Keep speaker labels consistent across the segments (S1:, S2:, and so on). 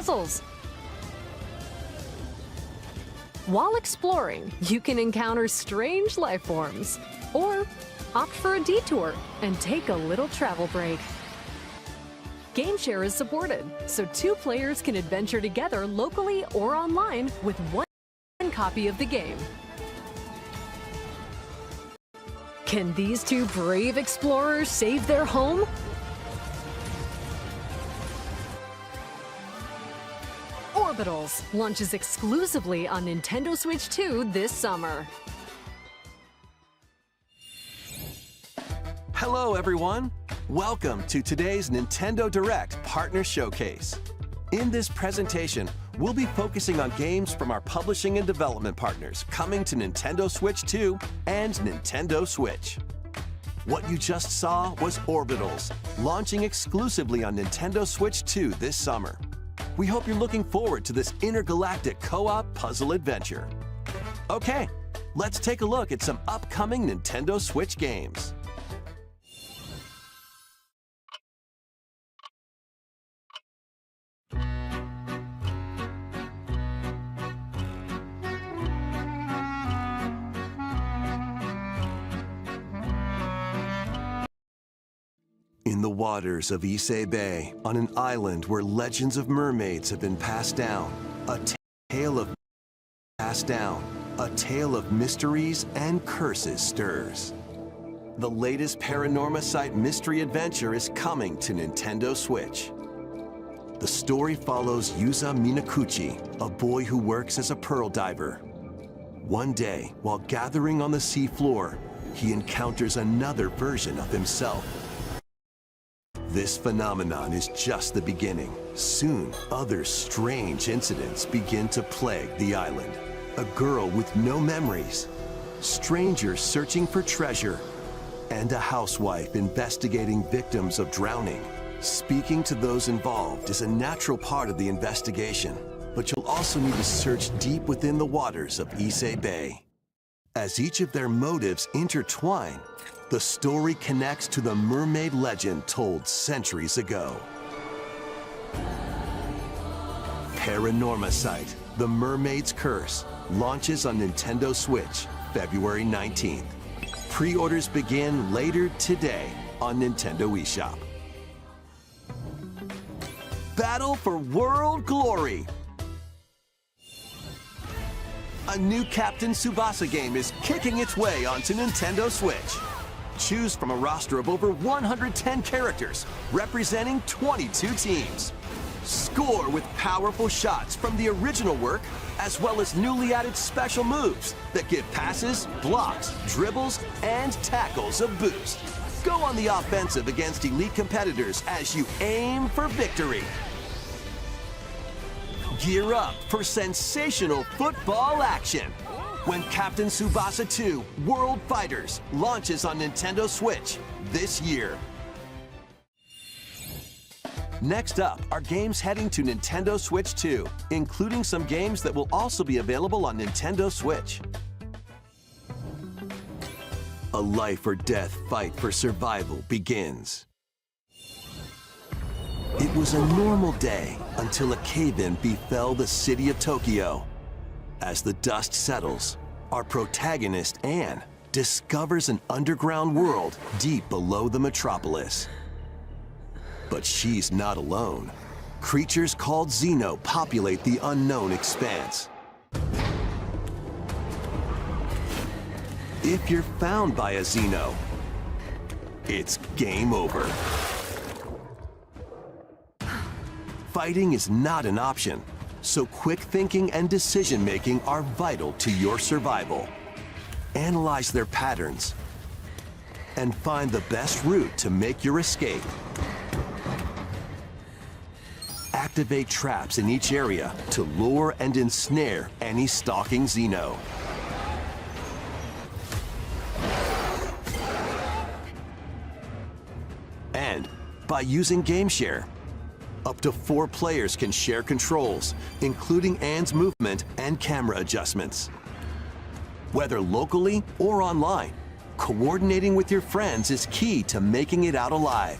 S1: puzzles. While exploring, you can encounter strange life forms, or opt for a detour and take a little travel break. GameShare is supported, so 2 players can adventure together locally or online with 1 copy of the game. Can these 2 brave explorers save their home? Orbitals launches exclusively on Nintendo Switch 2 this summer.
S2: Hello, everyone. Welcome to today's Nintendo Direct Partner Showcase. In this presentation, we'll be focusing on games from our publishing and development partners coming to Nintendo Switch 2 and Nintendo Switch. What you just saw was Orbitals, launching exclusively on Nintendo Switch 2 this summer. We hope you're looking forward to this intergalactic co-op puzzle adventure. Okay, let's take a look at some upcoming Nintendo Switch games. In the waters of Issei Bay, on an island where legends of mermaids have been passed down, a tale of mysteries and curses stirs. The latest Paranorma Site mystery adventure is coming to Nintendo Switch. The story follows Yuza Minakuchi, a boy who works as a pearl diver. One day, while gathering on the seafloor, he encounters another version of himself. This phenomenon is just the beginning. Soon, other strange incidents begin to plague the island. A girl with no memories, strangers searching for treasure, and a housewife investigating victims of drowning. Speaking to those involved is a natural part of the investigation, but you'll also need to search deep within the waters of Issei Bay. As each of their motives intertwine, the story connects to the mermaid legend told centuries ago. Paranorma Site, The Mermaid's Curse, launches on Nintendo Switch, February 19th. Pre-orders begin later today on Nintendo eShop. Battle for World Glory! A new Captain Tsubasa game is kicking its way onto Nintendo Switch. Choose from a roster of over 110 characters, representing 22 teams. Score with powerful shots from the original work, as well as newly added special moves that give passes, blocks, dribbles, and tackles a boost. Go on the offensive against elite competitors as you aim for victory. Gear up for sensational football action when Captain Tsubasa 2 World Fighters launches on Nintendo Switch this year. Next up are games heading to Nintendo Switch 2, including some games that will also be available on Nintendo Switch. A life or death fight for survival begins. It was a normal day until a cave-in befell the city of Tokyo. As the dust settles, our protagonist, Anne, discovers an underground world deep below the metropolis. But she's not alone. Creatures called Xeno populate the unknown expanse. If you're found by a Xeno, it's game over. Fighting is not an option, so quick thinking and decision-making are vital to your survival. Analyze their patterns and find the best route to make your escape. Activate traps in each area to lure and ensnare any stalking Xeno. And by using GameShare, up to 4 players can share controls, including Anne's movement and camera adjustments. Whether locally or online, coordinating with your friends is key to making it out alive.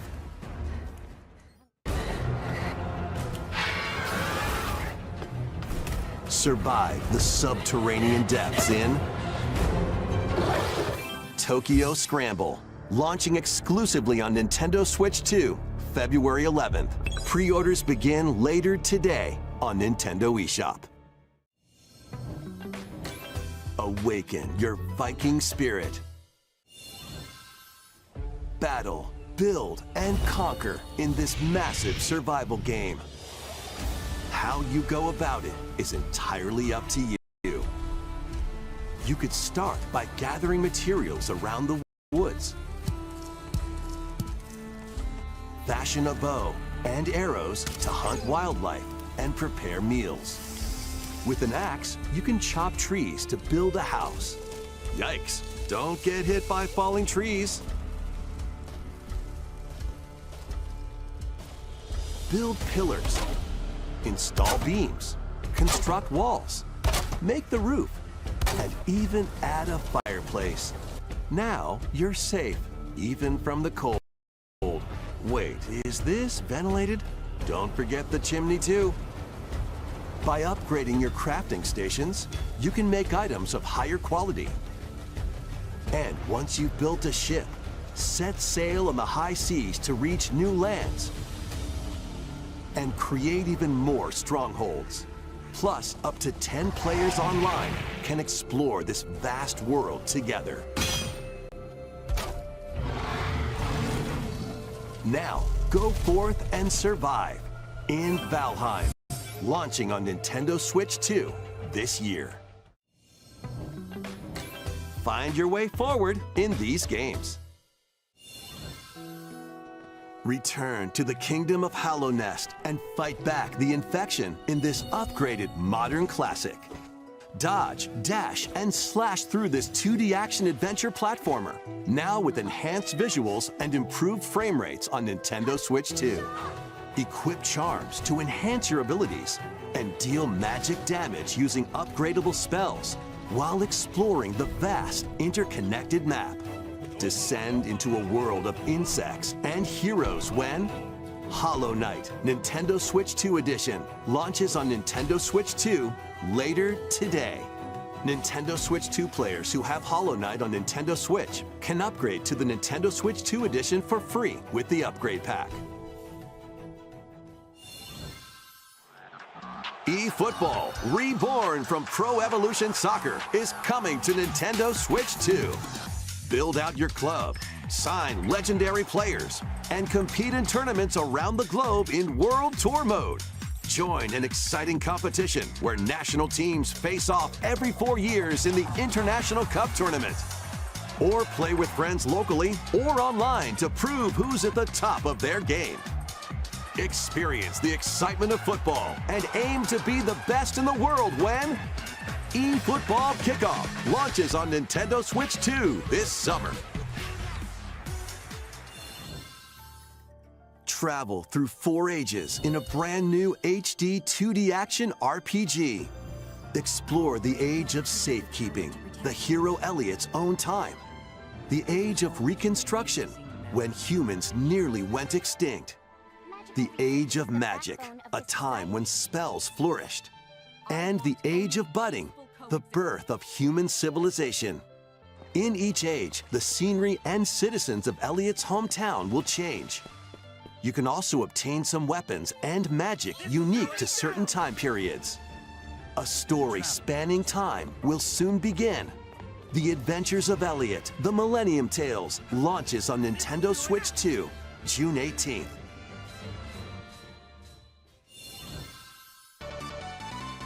S2: Survive the subterranean depths in Tokyo Scramble, launching exclusively on Nintendo Switch 2, February 11th. Pre-orders begin later today on Nintendo eShop. Awaken your Viking spirit. Battle, build, and conquer in this massive survival game. How you go about it is entirely up to you. You could start by gathering materials around the woods. Fashion a bow and arrows to hunt wildlife and prepare meals. With an axe, you can chop trees to build a house. Yikes, don't get hit by falling trees. Build pillars, install beams, construct walls, make the roof, and even add a fireplace. Now you're safe, even from the cold. Wait, is this ventilated? Don't forget the chimney too. By upgrading your crafting stations, you can make items of higher quality. And once you've built a ship, set sail on the high seas to reach new lands and create even more strongholds. Plus, up to 10 players online can explore this vast world together. Now, go forth and survive in Valheim, launching on Nintendo Switch 2 this year. Find your way forward in these games. Return to the Kingdom of Hallownest and fight back the infection in this upgraded modern classic. Dodge, dash, and slash through this 2D action-adventure platformer, now with enhanced visuals and improved frame rates on Nintendo Switch 2. Equip charms to enhance your abilities and deal magic damage using upgradable spells while exploring the vast interconnected map. Descend into a world of insects and heroes when Hollow Knight Nintendo Switch 2 Edition launches on Nintendo Switch 2 later today. Nintendo Switch 2 players who have Hollow Knight on Nintendo Switch can upgrade to the Nintendo Switch 2 Edition for free with the upgrade pack. eFootball, reborn from Pro Evolution Soccer, is coming to Nintendo Switch 2. Build out your club, sign legendary players, and compete in tournaments around the globe in World Tour mode. Join an exciting competition where national teams face off every 4 years in the International Cup Tournament. Or play with friends locally or online to prove who's at the top of their game. Experience the excitement of football and aim to be the best in the world when eFootball Kickoff launches on Nintendo Switch 2 this summer. Travel through 4 ages in a brand new HD 2D action RPG. Explore the age of safekeeping, the hero Elliot's own time. The age of reconstruction, when humans nearly went extinct. The age of magic, a time when spells flourished. And the age of budding, the birth of human civilization. In each age, the scenery and citizens of Elliot's hometown will change. You can also obtain some weapons and magic unique to certain time periods. A story spanning time will soon begin. The Adventures of Elliot, The Millennium Tales, launches on Nintendo Switch 2, June 18th.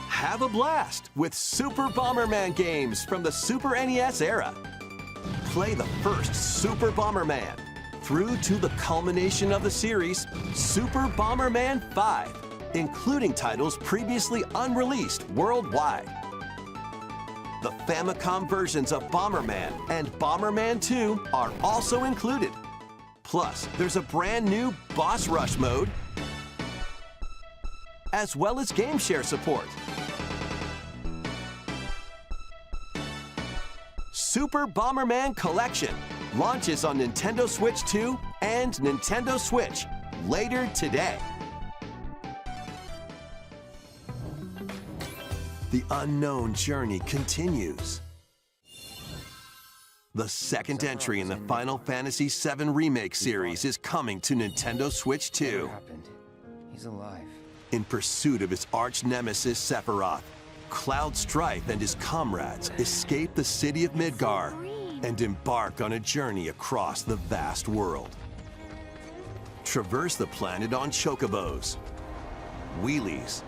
S2: Have a blast with Super Bomberman games from the Super NES era. Play the first Super Bomberman through to the culmination of the series, Super Bomberman 5, including titles previously unreleased worldwide. The Famicom versions of Bomberman and Bomberman 2 are also included. Plus, there's a brand new Boss Rush mode, as well as game share support. Super Bomberman Collection launches on Nintendo Switch 2 and Nintendo Switch later today. the unknown journey continues. The second entry in the Final Fantasy VII Remake series is coming to Nintendo Switch 2.
S3: What happened? He's alive.
S2: In pursuit of his arch-nemesis Sephiroth, Cloud Strife and his comrades escape the city of Midgar and embark on a journey across the vast world. Traverse the planet on chocobos, wheelies,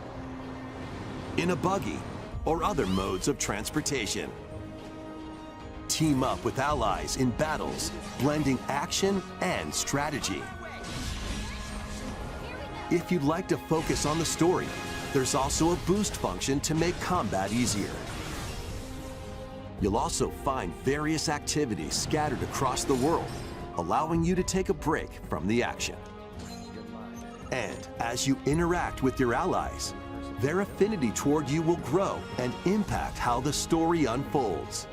S2: in a buggy, or other modes of transportation. Team up with allies in battles, blending action and strategy. If you'd like to focus on the story, there's also a boost function to make combat easier. You'll also find various activities scattered across the world, allowing you to take a break from the action. And as you interact with your allies, their affinity toward you will grow and impact how the story unfolds.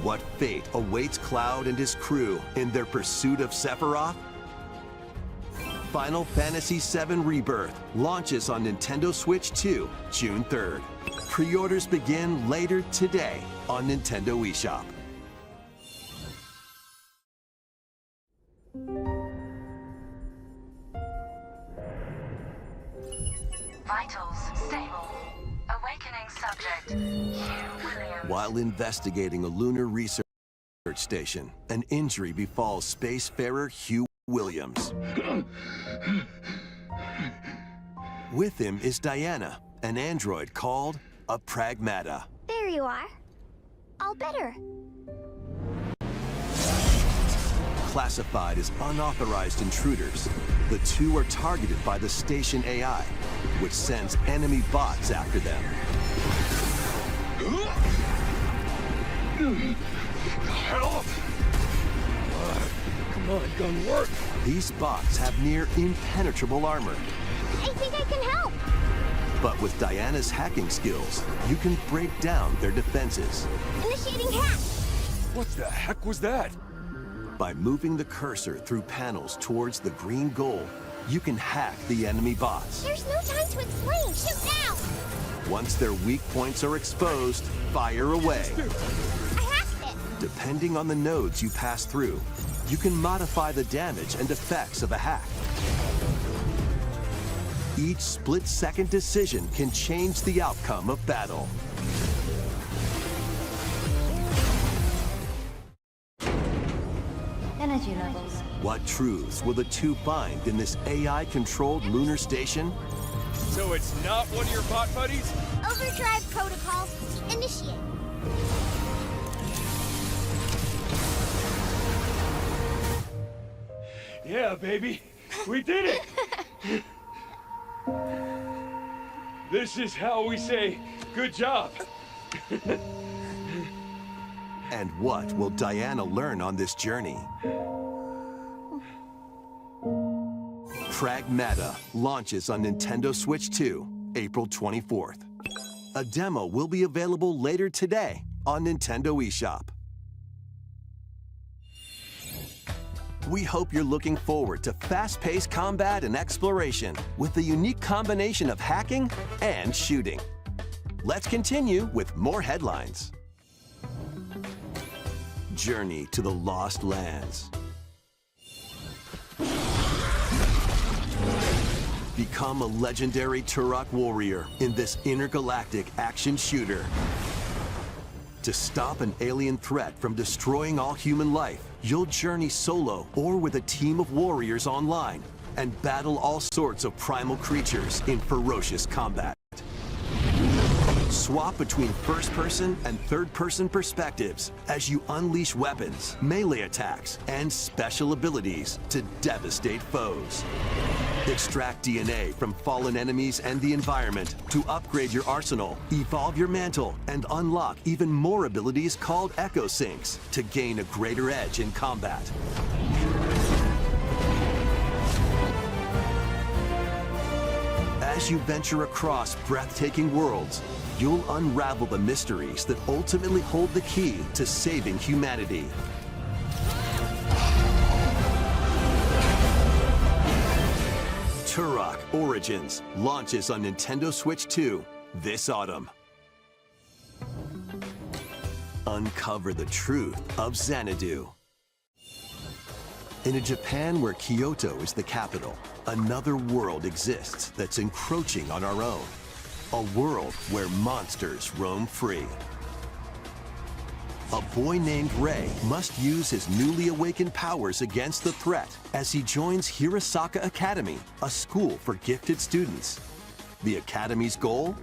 S2: What fate awaits Cloud and his crew in their pursuit of Sephiroth? Final Fantasy VII Rebirth launches on Nintendo Switch 2, June 3rd. Pre-orders begin later today on Nintendo eShop.
S4: Vitals stable. Awakening subject, Hugh Williams.
S2: While investigating a lunar research station, an injury befalls spacefarer Hugh Williams. With him is Diana, an android called a Pragmata.
S5: There you are. All better.
S2: Classified as unauthorized intruders, the two are targeted by the station AI, which sends enemy bots after them.
S6: Help! Come on, gun work!
S2: These bots have near impenetrable armor.
S5: I think I can help.
S2: But with Diana's hacking skills, you can break down their defenses.
S5: Initiating hack.
S6: What the heck was that?
S2: By moving the cursor through panels towards the green goal, you can hack the enemy bots.
S5: There's no time to explain. Shoot now.
S2: Once their weak points are exposed, fire away.
S5: I hacked it.
S2: Depending on the nodes you pass through, you can modify the damage and effects of a hack. Each split-second decision can change the outcome of battle.
S5: Energy levels.
S2: What truths will the two find in this AI-controlled lunar station?
S6: So it's not one of your bot buddies?
S5: Overdrive protocols. Initiate.
S6: Yeah, baby. We did it! This is how we say, good job.
S2: And what will Diana learn on this journey? Pragmata launches on Nintendo Switch 2, April 24th. A demo will be available later today on Nintendo eShop. We hope you're looking forward to fast-paced combat and exploration with a unique combination of hacking and shooting. Let's continue with more headlines. Journey to the Lost Lands. Become a legendary Turok warrior in this intergalactic action shooter. To stop an alien threat from destroying all human life, you'll journey solo or with a team of warriors online and battle all sorts of primal creatures in ferocious combat. Swap between first-person and third-person perspectives as you unleash weapons, melee attacks, and special abilities to devastate foes. Extract DNA from fallen enemies and the environment to upgrade your arsenal, evolve your mantle, and unlock even more abilities called Echo Syncs to gain a greater edge in combat. As you venture across breathtaking worlds, you'll unravel the mysteries that ultimately hold the key to saving humanity. Turok Origins launches on Nintendo Switch 2, this autumn. Uncover the truth of Xanadu. In a Japan where Kyoto is the capital, another world exists that's encroaching on our own. A world where monsters roam free. A boy named Ray must use his newly awakened powers against the threat as he joins Hirasaka Academy, a school for gifted students. The Academy's goal?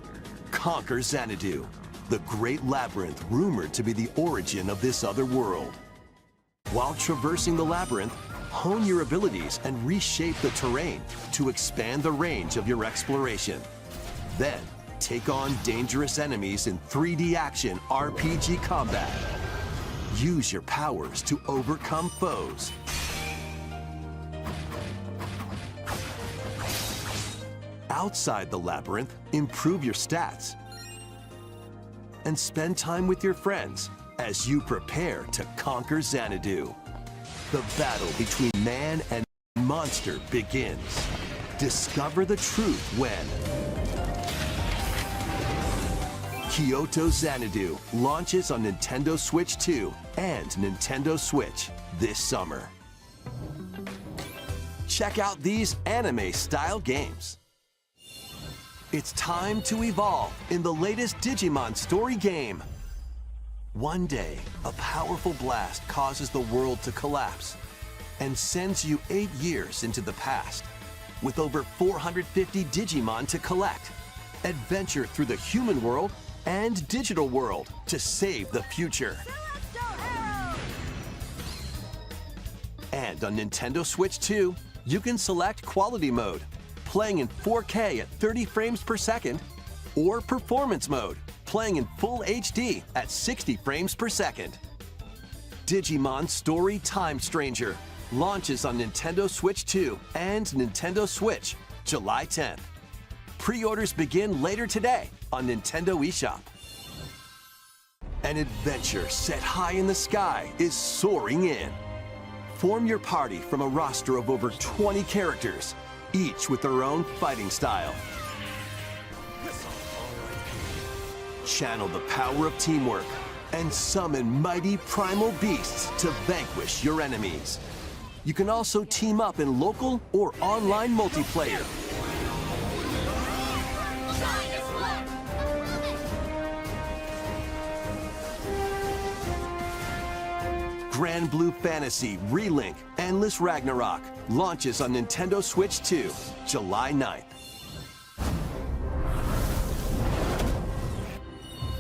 S2: Conquer Xanadu, the great labyrinth rumored to be the origin of this other world. While traversing the labyrinth, hone your abilities and reshape the terrain to expand the range of your exploration. Then, take on dangerous enemies in 3D action RPG combat. Use your powers to overcome foes. Outside the labyrinth, improve your stats. And spend time with your friends as you prepare to conquer Xanadu. The battle between man and monster begins. Discover the truth when Kyoto Xanadu launches on Nintendo Switch 2 and Nintendo Switch this summer. Check out these anime-style games. It's time to evolve in the latest Digimon story game. One day, a powerful blast causes the world to collapse and sends you 8 years into the past. With over 450 Digimon to collect, adventure through the human world and digital world to save the future. And on Nintendo Switch 2, you can select Quality Mode, playing in 4K at 30 frames per second, or Performance Mode, playing in full HD at 60 frames per second. Digimon Story Time Stranger launches on Nintendo Switch 2 and Nintendo Switch July 10th. Pre-orders begin later today on Nintendo eShop. An adventure set high in the sky is soaring in. Form your party from a roster of over 20 characters, each with their own fighting style. Channel the power of teamwork and summon mighty primal beasts to vanquish your enemies. You can also team up in local or online multiplayer. Grand Blue Fantasy Relink Endless Ragnarok launches on Nintendo Switch 2, July 9th.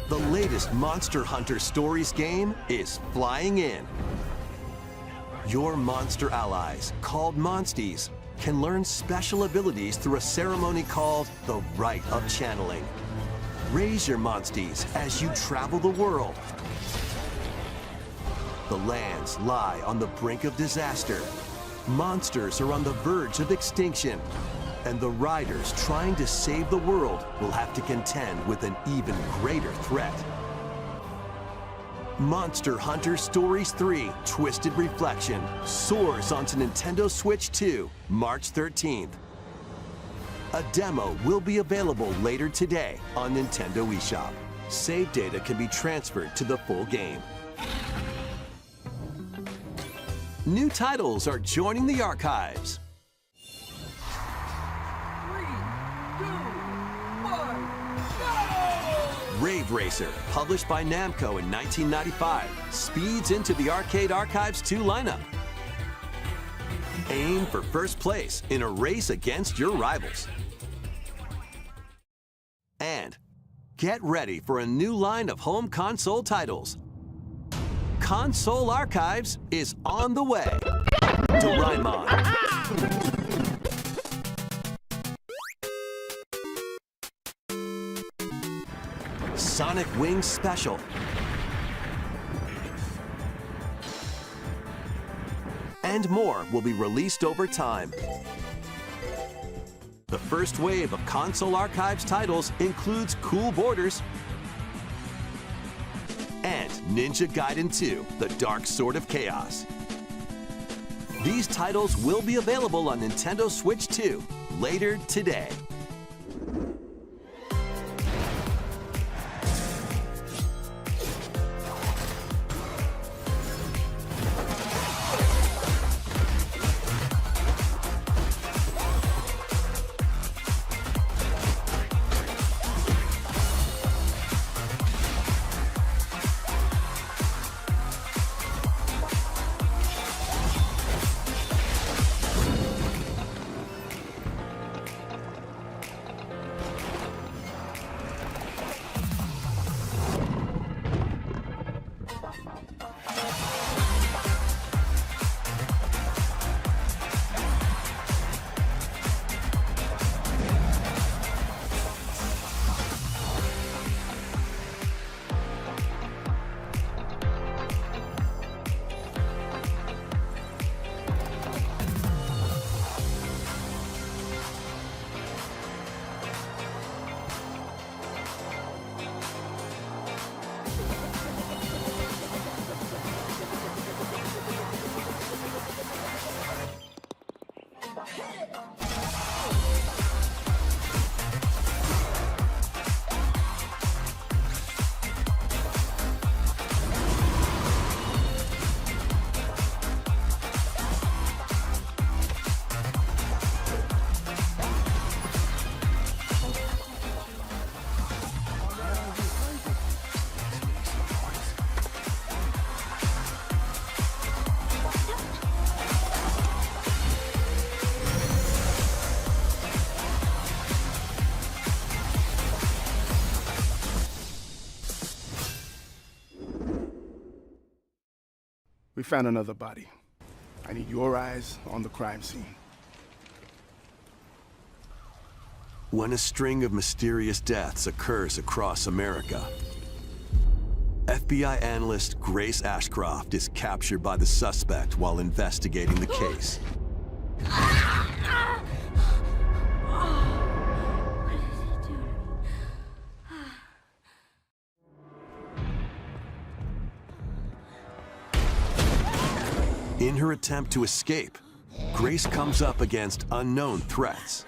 S2: The latest Monster Hunter Stories game is flying in. Your monster allies, called Monsties, can learn special abilities through a ceremony called the Rite of Channeling. Raise your Monsties as you travel the world. The lands lie on the brink of disaster. Monsters are on the verge of extinction. And the riders trying to save the world will have to contend with an even greater threat. Monster Hunter Stories 3 Twisted Reflection soars onto Nintendo Switch 2, March 13th. A demo will be available later today on Nintendo eShop. Save data can be transferred to the full game. New titles are joining the archives.
S7: 3, 2, 1, go!
S2: Rave Racer, published by Namco in 1995, speeds into the Arcade Archives 2 lineup. Aim for first place in a race against your rivals. And get ready for a new line of home console titles. Console Archives is on the way. Doraemon. Sonic Wings Special. And more will be released over time. The first wave of Console Archives titles includes Cool Borders and Ninja Gaiden 2, The Dark Sword of Chaos. These titles will be available on Nintendo Switch 2 later today.
S8: We found another body. I need your eyes on the crime scene.
S2: When a string of mysterious deaths occurs across America, FBI analyst Grace Ashcroft is captured by the suspect while investigating the case. In her attempt to escape, Grace comes up against unknown threats.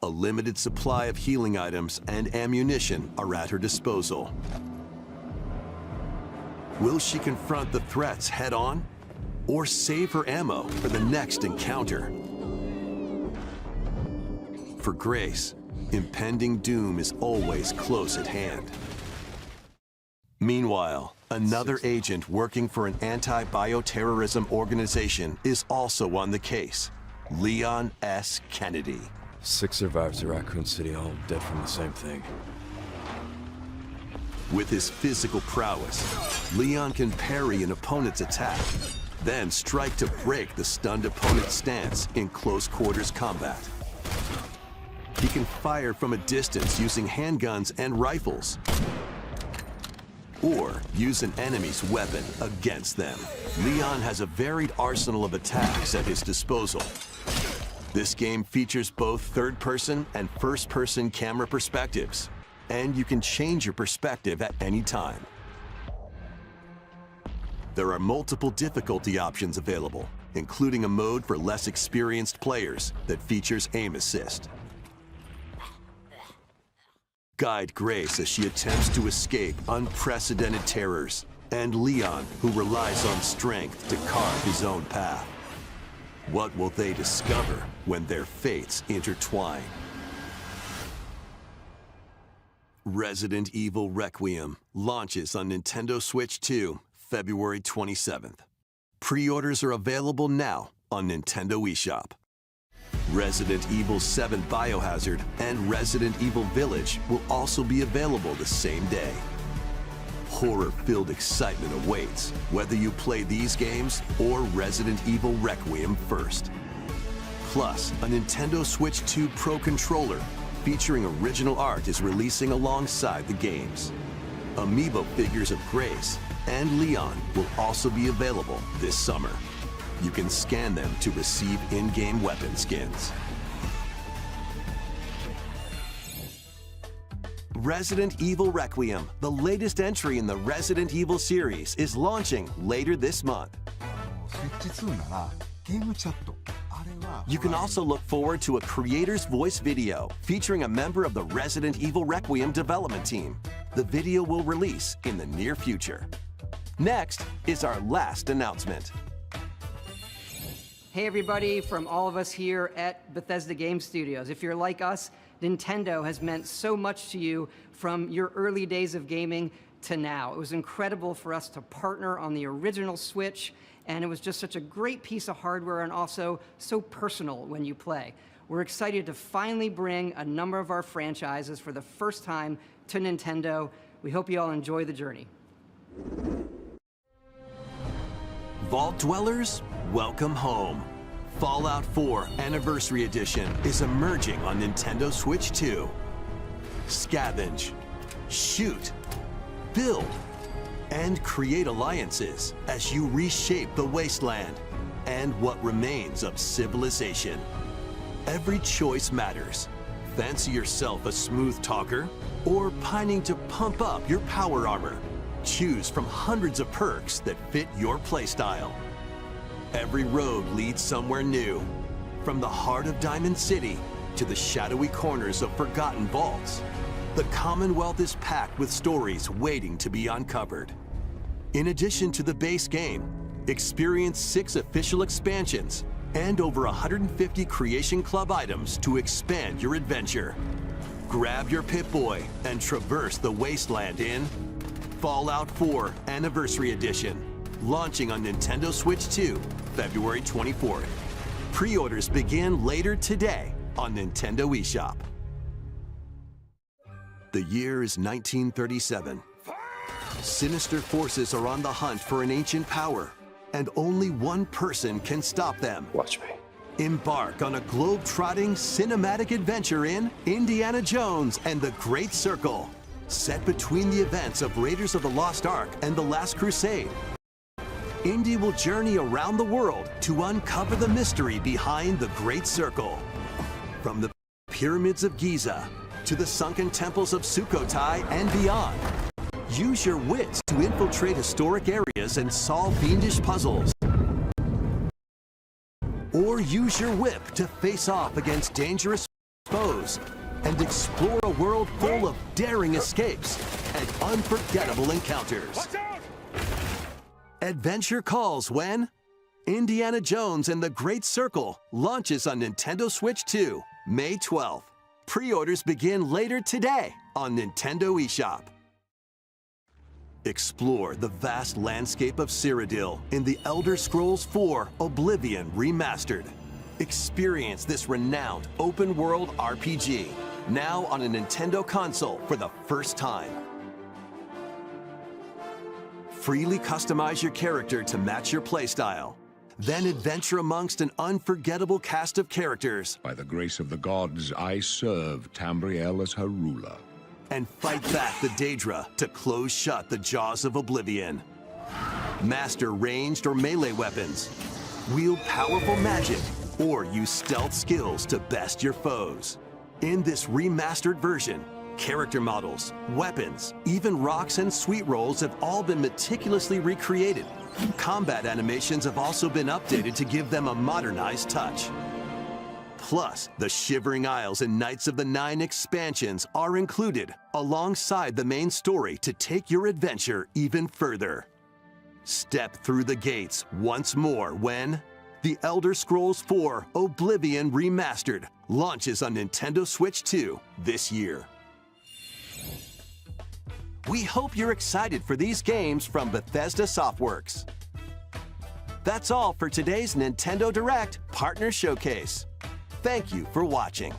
S2: A limited supply of healing items and ammunition are at her disposal. Will she confront the threats head-on, or save her ammo for the next encounter? For Grace, impending doom is always close at hand. Meanwhile, another agent working for an anti-bioterrorism organization is also on the case, Leon S. Kennedy.
S9: 6 survivors at Raccoon City home, dead from the same thing.
S2: With his physical prowess, Leon can parry an opponent's attack, then strike to break the stunned opponent's stance in close-quarters combat. He can fire from a distance using handguns and rifles, or use an enemy's weapon against them. Leon has a varied arsenal of attacks at his disposal. This game features both third-person and first-person camera perspectives, and you can change your perspective at any time. There are multiple difficulty options available, including a mode for less experienced players that features aim assist. Guide Grace as she attempts to escape unprecedented terrors, and Leon, who relies on strength to carve his own path. What will they discover when their fates intertwine? Resident Evil Requiem launches on Nintendo Switch 2, February 27th. Pre-orders are available now on Nintendo eShop. Resident Evil 7 Biohazard and Resident Evil Village will also be available the same day. Horror-filled excitement awaits, whether you play these games or Resident Evil Requiem first. Plus, a Nintendo Switch 2 Pro controller featuring original art is releasing alongside the games. Amiibo figures of Grace and Leon will also be available this summer. You can scan them to receive in-game weapon skins. Resident Evil Requiem, the latest entry in the Resident Evil series, is launching later this month. You can also look forward to a creator's voice video featuring a member of the Resident Evil Requiem development team. The video will release in the near future. Next is our last announcement.
S10: Hey everybody, from all of us here at Bethesda Game Studios. If you're like us, Nintendo has meant so much to you from your early days of gaming to now. It was incredible for us to partner on the original Switch, and it was just such a great piece of hardware and also so personal when you play. We're excited to finally bring a number of our franchises for the first time to Nintendo. We hope you all enjoy the journey.
S2: Vault Dwellers, welcome home. Fallout 4 Anniversary Edition is emerging on Nintendo Switch 2. Scavenge, shoot, build, and create alliances as you reshape the wasteland and what remains of civilization. Every choice matters. Fancy yourself a smooth talker or pining to pump up your power armor? Choose from hundreds of perks that fit your playstyle. Every road leads somewhere new, from the heart of Diamond City to the shadowy corners of forgotten vaults. The Commonwealth is packed with stories waiting to be uncovered. In addition to the base game, experience 6 official expansions and over 150 Creation Club items to expand your adventure. Grab your Pip-Boy and traverse the wasteland in Fallout 4 Anniversary Edition, launching on Nintendo Switch 2, February 24th. Pre-orders begin later today on Nintendo eShop. The year is 1937. Sinister forces are on the hunt for an ancient power, and only one person can stop them.
S9: Watch me.
S2: Embark on a globe-trotting cinematic adventure in Indiana Jones and the Great Circle, set between the events of Raiders of the Lost Ark and The Last Crusade. Indy will journey around the world to uncover the mystery behind the Great Circle. From the pyramids of Giza to the sunken temples of Sukhothai and beyond. Use your wits to infiltrate historic areas and solve fiendish puzzles. Or use your whip to face off against dangerous foes and explore a world full of daring escapes and unforgettable encounters. Adventure calls when Indiana Jones and the Great Circle launches on Nintendo Switch 2, May 12th. Pre-orders begin later today on Nintendo eShop. Explore the vast landscape of Cyrodiil in The Elder Scrolls IV: Oblivion Remastered. Experience this renowned open-world RPG, now on a Nintendo console for the first time. Freely customize your character to match your playstyle. Then adventure amongst an unforgettable cast of characters.
S11: By the grace of the gods, I serve Tambriel as her ruler.
S2: And fight back the Daedra to close shut the jaws of Oblivion. Master ranged or melee weapons. Wield powerful magic, or use stealth skills to best your foes. In this remastered version, character models, weapons, even rocks and sweet rolls have all been meticulously recreated. Combat animations have also been updated to give them a modernized touch. Plus, the Shivering Isles and Knights of the Nine expansions are included alongside the main story to take your adventure even further. Step through the gates once more when The Elder Scrolls IV: Oblivion Remastered launches on Nintendo Switch 2 this year. We hope you're excited for these games from Bethesda Softworks. That's all for today's Nintendo Direct Partner Showcase. Thank you for watching.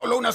S8: Solo una